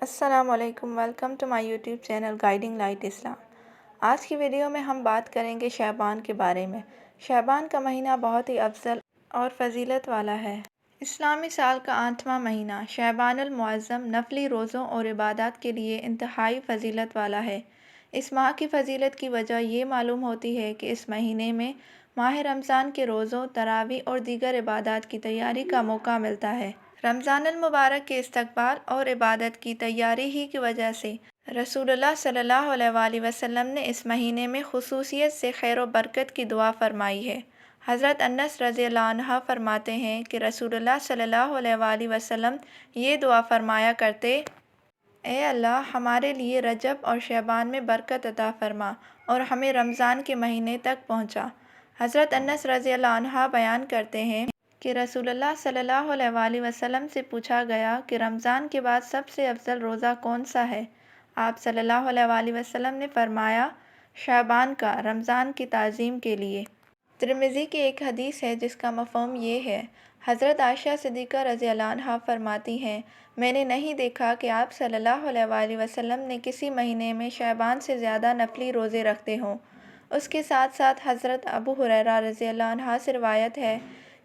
السلام علیکم، welcome to my YouTube channel guiding light اسلام۔ آج کی ویڈیو میں ہم بات کریں گے شعبان کے بارے میں۔ شعبان کا مہینہ بہت ہی افضل اور فضیلت والا ہے۔ اسلامی سال کا 8واں مہینہ شعبان المعظم نفلی روزوں اور عبادات کے لیے انتہائی فضیلت والا ہے۔ اس ماہ کی فضیلت کی وجہ یہ معلوم ہوتی ہے کہ اس مہینے میں ماہ رمضان کے روزوں، تراویح اور دیگر عبادات کی تیاری کا موقع ملتا ہے۔ رمضان المبارک کے استقبال اور عبادت کی تیاری ہی کی وجہ سے رسول اللہ صلی اللہ علیہ وآلہ وسلم نے اس مہینے میں خصوصیت سے خیر و برکت کی دعا فرمائی ہے۔ حضرت انس رضی اللہ عنہ فرماتے ہیں کہ رسول اللہ صلی اللہ علیہ وآلہ وسلم یہ دعا فرمایا کرتے: اے اللہ، ہمارے لیے رجب اور شعبان میں برکت عطا فرما اور ہمیں رمضان کے مہینے تک پہنچا۔ حضرت انس رضی اللہ عنہ بیان کرتے ہیں کہ رسول اللہ صلی اللہ علیہ وآلہ وسلم سے پوچھا گیا کہ رمضان کے بعد سب سے افضل روزہ کون سا ہے؟ آپ صلی اللہ علیہ وآلہ وسلم نے فرمایا: شعبان کا، رمضان کی تعظیم کے لیے۔ ترمذی کی ایک حدیث ہے جس کا مفہوم یہ ہے: حضرت عائشہ صدیقہ رضی اللہ عنہا فرماتی ہیں، میں نے نہیں دیکھا کہ آپ صلی اللہ علیہ وآلہ وسلم نے کسی مہینے میں شعبان سے زیادہ نفلی روزے رکھتے ہوں۔ اس کے ساتھ ساتھ حضرت ابو ہریرہ رضی اللہ عنہ سے روایت ہے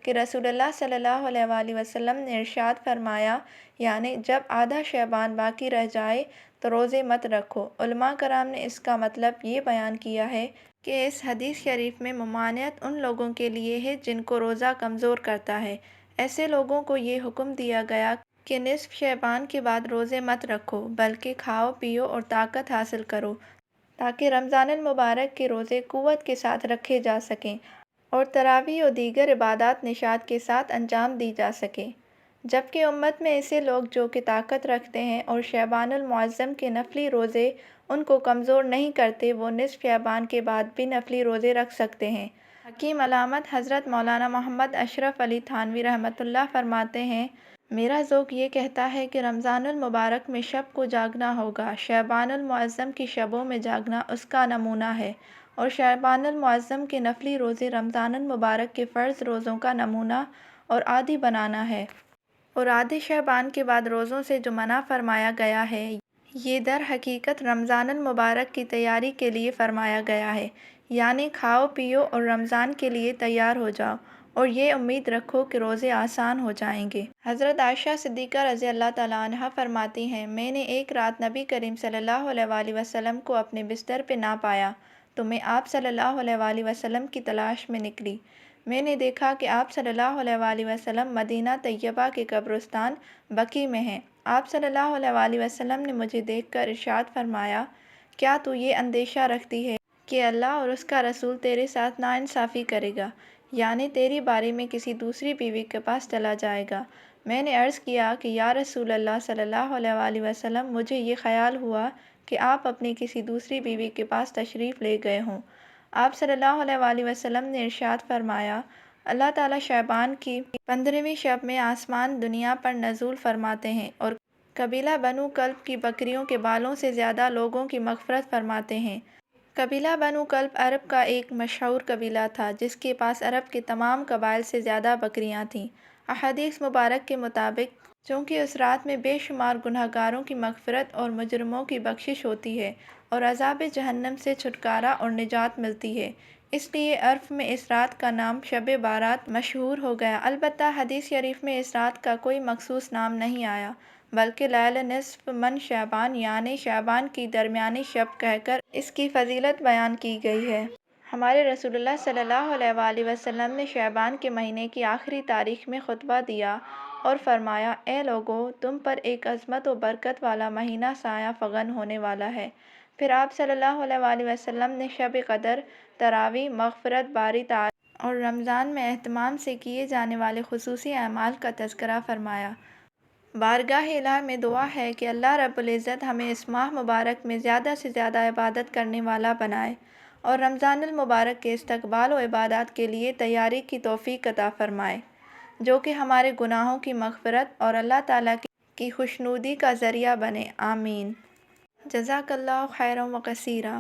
کہ رسول اللہ صلی اللہ علیہ وآلہ وسلم نے ارشاد فرمایا، یعنی جب آدھا شعبان باقی رہ جائے تو روزے مت رکھو۔ علماء کرام نے اس کا مطلب یہ بیان کیا ہے کہ اس حدیث شریف میں ممانعت ان لوگوں کے لیے ہے جن کو روزہ کمزور کرتا ہے۔ ایسے لوگوں کو یہ حکم دیا گیا کہ نصف شعبان کے بعد روزے مت رکھو بلکہ کھاؤ پیو اور طاقت حاصل کرو تاکہ رمضان المبارک کے روزے قوت کے ساتھ رکھے جا سکیں اور تراویح و دیگر عبادات نشاط کے ساتھ انجام دی جا سکے۔ جبکہ امت میں ایسے لوگ جو کہ طاقت رکھتے ہیں اور شعبان المعظم کے نفلی روزے ان کو کمزور نہیں کرتے، وہ نصف شعبان کے بعد بھی نفلی روزے رکھ سکتے ہیں۔ حکیم علامت حضرت مولانا محمد اشرف علی تھانوی رحمۃ اللہ فرماتے ہیں، میرا ذوق یہ کہتا ہے کہ رمضان المبارک میں شب کو جاگنا ہوگا۔ شعبان المعظم کی شبوں میں جاگنا اس کا نمونہ ہے اور شعبان المعظم کے نفلی روزے رمضان المبارک کے فرض روزوں کا نمونہ اور عادی بنانا ہے۔ اور آدھے شعبان کے بعد روزوں سے جو منع فرمایا گیا ہے، یہ در حقیقت رمضان المبارک کی تیاری کے لیے فرمایا گیا ہے، یعنی کھاؤ پیو اور رمضان کے لیے تیار ہو جاؤ اور یہ امید رکھو کہ روزے آسان ہو جائیں گے۔ حضرت عائشہ صدیقہ رضی اللہ تعالیٰ عنہا فرماتی ہیں، میں نے ایک رات نبی کریم صلی اللہ علیہ وآلہ وسلم کو اپنے بستر پہ نہ پایا تو میں آپ صلی اللہ علیہ وآلہ وسلم کی تلاش میں نکلی۔ میں نے دیکھا کہ آپ صلی اللہ علیہ وآلہ وسلم مدینہ طیبہ کے قبرستان بقیع میں ہیں۔ آپ صلی اللہ علیہ وآلہ وسلم نے مجھے دیکھ کر ارشاد فرمایا، کیا تو یہ اندیشہ رکھتی ہے کہ اللہ اور اس کا رسول تیرے ساتھ ناانصافی کرے گا، یعنی تیری باری میں کسی دوسری بیوی کے پاس چلا جائے گا؟ میں نے عرض کیا کہ یا رسول اللہ صلی اللہ علیہ وآلہ وسلم، مجھے یہ خیال ہوا کہ آپ اپنی کسی دوسری بیوی کے پاس تشریف لے گئے ہوں۔ آپ صلی اللہ علیہ وآلہ وسلم نے ارشاد فرمایا، اللہ تعالیٰ شعبان کی 15ویں شب میں آسمان دنیا پر نزول فرماتے ہیں اور قبیلہ بنو کلب کی بکریوں کے بالوں سے زیادہ لوگوں کی مغفرت فرماتے ہیں۔ قبیلہ بنو کلب عرب کا ایک مشہور قبیلہ تھا جس کے پاس عرب کے تمام قبائل سے زیادہ بکریاں تھیں۔ احادیث مبارک کے مطابق چونکہ اس رات میں بے شمار گنہگاروں کی مغفرت اور مجرموں کی بخشش ہوتی ہے اور عذاب جہنم سے چھٹکارا اور نجات ملتی ہے، اس لیے عرف میں اس رات کا نام شب بارات مشہور ہو گیا۔ البتہ حدیث شریف میں اس رات کا کوئی مخصوص نام نہیں آیا بلکہ لیل نصف من شعبان، یعنی شعبان کی درمیانی شب کہہ کر اس کی فضیلت بیان کی گئی ہے۔ ہمارے رسول اللہ صلی اللہ علیہ وآلہ وسلم نے شعبان کے مہینے کی آخری تاریخ میں خطبہ دیا اور فرمایا، اے لوگو، تم پر ایک عظمت و برکت والا مہینہ سایہ فغن ہونے والا ہے۔ پھر آپ صلی اللہ علیہ وآلہ وسلم نے شب قدر، تراویح، مغفرت باری تعالیٰ اور رمضان میں اہتمام سے کیے جانے والے خصوصی اعمال کا تذکرہ فرمایا۔ بارگاہ الہ میں دعا ہے کہ اللہ رب العزت ہمیں اس ماہ مبارک میں زیادہ سے زیادہ عبادت کرنے والا بنائے اور رمضان المبارک کے استقبال و عبادات کے لیے تیاری کی توفیق عطا فرمائے، جو کہ ہمارے گناہوں کی مغفرت اور اللہ تعالیٰ کی خوشنودی کا ذریعہ بنے۔ آمین۔ جزاک اللہ خیرا و کثیرا۔